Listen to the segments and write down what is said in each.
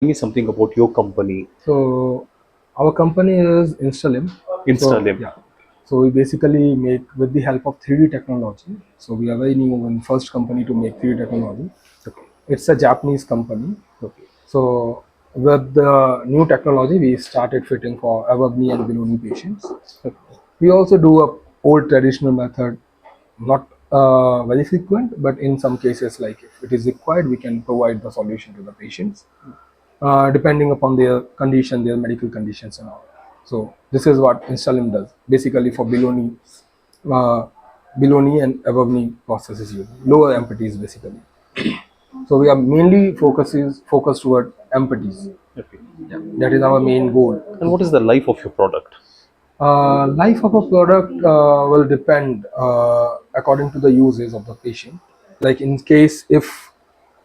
me something about your company, So our company is Instalimb. So Instalimb. yeah. So we basically make with the help of 3D technology. So we are very new and first company to make 3D technology. Okay. It's a Japanese company. Okay. So with the new technology, we started fitting for above knee and below knee patients. Okay. We also do a old traditional method, not very frequent, but in some cases, like if it is required, we can provide the solution to the patients, depending upon their condition, their medical conditions and all. So this is what Instalim does, basically for uh, below knee and above knee processes used, lower amputees basically. So we are mainly focused toward amputees. Okay. Yeah, that is our main goal. And what is the life of your product? Life of a product will depend according to the uses of the patient. Like in case if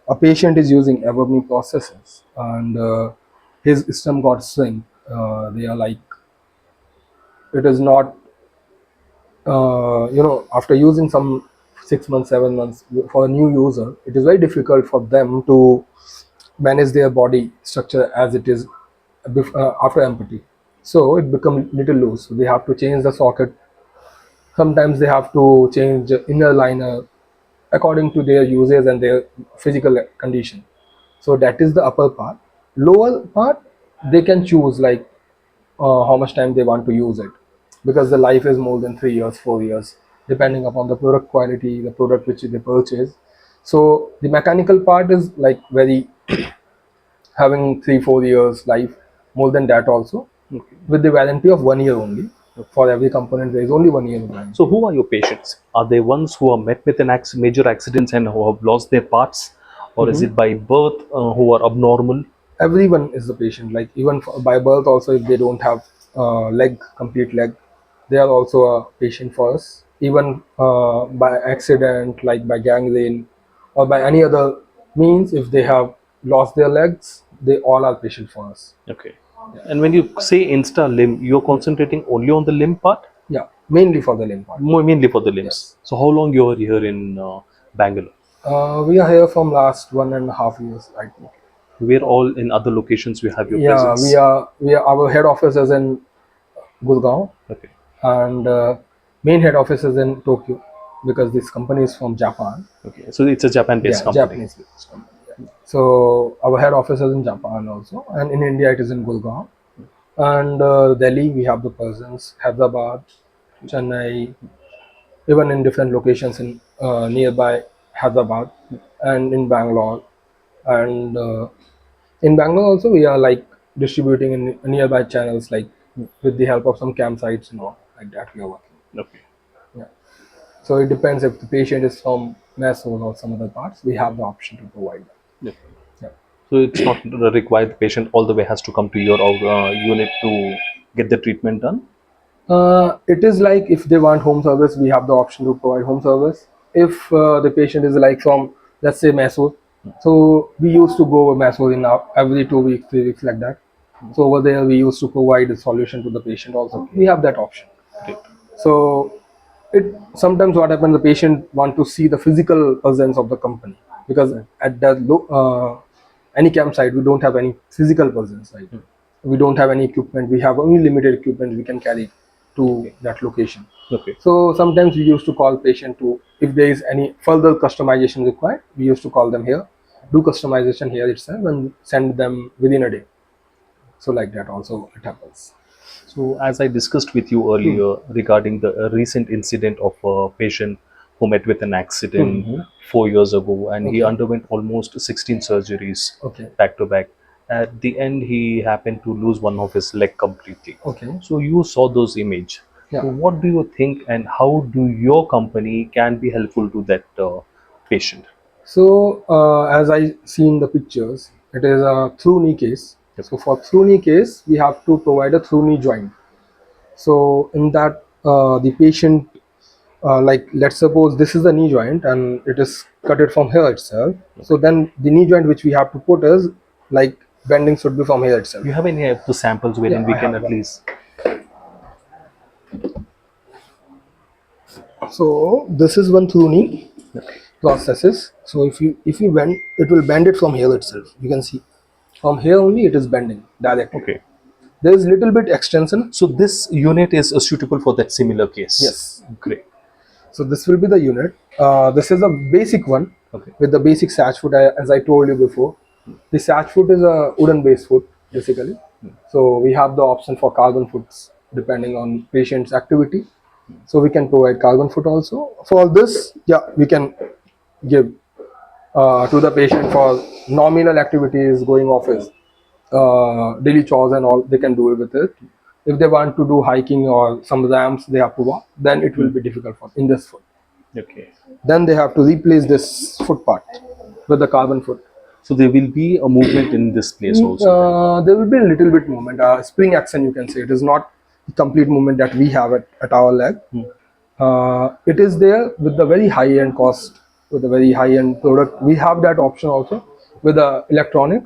a patient is using above knee processes and his system got swing, they are like it is not after using some 6 months 7 months for a new user, it is very difficult for them to manage their body structure as it is after amputee. So it becomes little loose, so they have to change the socket. Sometimes they have to change the inner liner according to their uses and their physical condition. So that is the upper part. Lower part, they can choose like how much time they want to use it, because the life is more than 3 years 4 years, depending upon the product quality, the product which they purchase. So the mechanical part is like very having 3 4 years life, more than that also, Okay. with the warranty of 1 year only. For every component there is only 1 year of warranty. So, who are your patients? Are they ones who are met with an major accidents and who have lost their parts, or is Mhm. it by birth who are abnormal? Everyone is the patient, like even by birth also, if they don't have complete leg, they are also a patient for us. Even by accident, like by gangrene or by any other means, if they have lost their legs, they all are patient for us. Okay. And when you say Insta limb, you're concentrating only on the limb part, Yeah, mainly for the limb part. mainly for the limbs. Yes. So, how long you are here in Bangalore? We are here from last 1.5 years right now. Where all in other locations we have your Yeah, presence? our head office is in Gurgaon, Okay. and main head office is in Tokyo, because this company is from Japan. Okay. So it's a Japan-based Yeah, company. Japanese based company. Yeah. So our head office is in Japan also, and in India it is in Gurgaon. And Delhi we have the presence, Hyderabad, Chennai, even in different locations in nearby Hyderabad, and in Bangalore. And in Bangalore also we are like distributing in nearby channels, like with the help of some campsites and all like that we are working. Okay. Yeah. So it depends, if the patient is from Mysore or some other parts, we have the option to provide that. Yeah. Yeah. So it's not required the patient all the way has to come to your unit to get the treatment done. It is like if they want home service, we have the option to provide home service. If the patient is like from, let's say, Mysore, so we used to go over Mysore in every 2 weeks, 3 weeks, like that. So over there, we used to provide a solution to the patient also. We have that option. Great. So it sometimes what happens, the patient want to see the physical presence of the company, because at the any campsite we don't have any physical presence, right? We don't have any equipment, we have only limited equipment we can carry to Okay. that location. Okay. So sometimes we used to call patient to, if there is any further customization required, we used to call them here, do customization here itself, and send them within a day. So like that also it happens. So as I discussed with you Hmm. earlier regarding the recent incident of a patient who met with an accident Hmm. 4 years ago, and he Okay. underwent almost 16 surgeries Okay. back to back. At the end, he happened to lose one of his leg completely. Okay. So you saw those image. So Yeah. what do you think, and how do your company can be helpful to that patient? So as I seen the pictures, it is a through knee case. So Okay. for through knee case, we have to provide a through knee joint. So in that, the patient, like let's suppose this is the knee joint and it is cut it from here itself. So Okay. then the knee joint which we have to put is like bending should be from here itself. You have any of the samples Yeah, wherein we I can have at one. least. So this is one through knee Okay. processes. So if you bend, it will bend it from here itself. You can see. From here only it is bending directly. Okay. There is little bit extension. So this unit is suitable for that similar case. Yes. Great. So this will be the unit. This is a basic one Okay. with the basic satch foot, as I told you before. The satch foot is a wooden base foot basically. So we have the option for carbon foots depending on patient's activity. So we can provide carbon foot also. For this, yeah, we can give to the patient for nominal activities, going office, daily chores and all, they can do it with it. If they want to do hiking or some ramps they have to walk, then it will be difficult for in this foot. Okay. Then they have to replace this foot part with the carbon foot. So there will be a movement in this place also. There will be a little bit movement, spring action you can say. It is not the complete movement that we have at our leg. It is there with the very high end cost, with a very high end product. We have that option also with the electronics.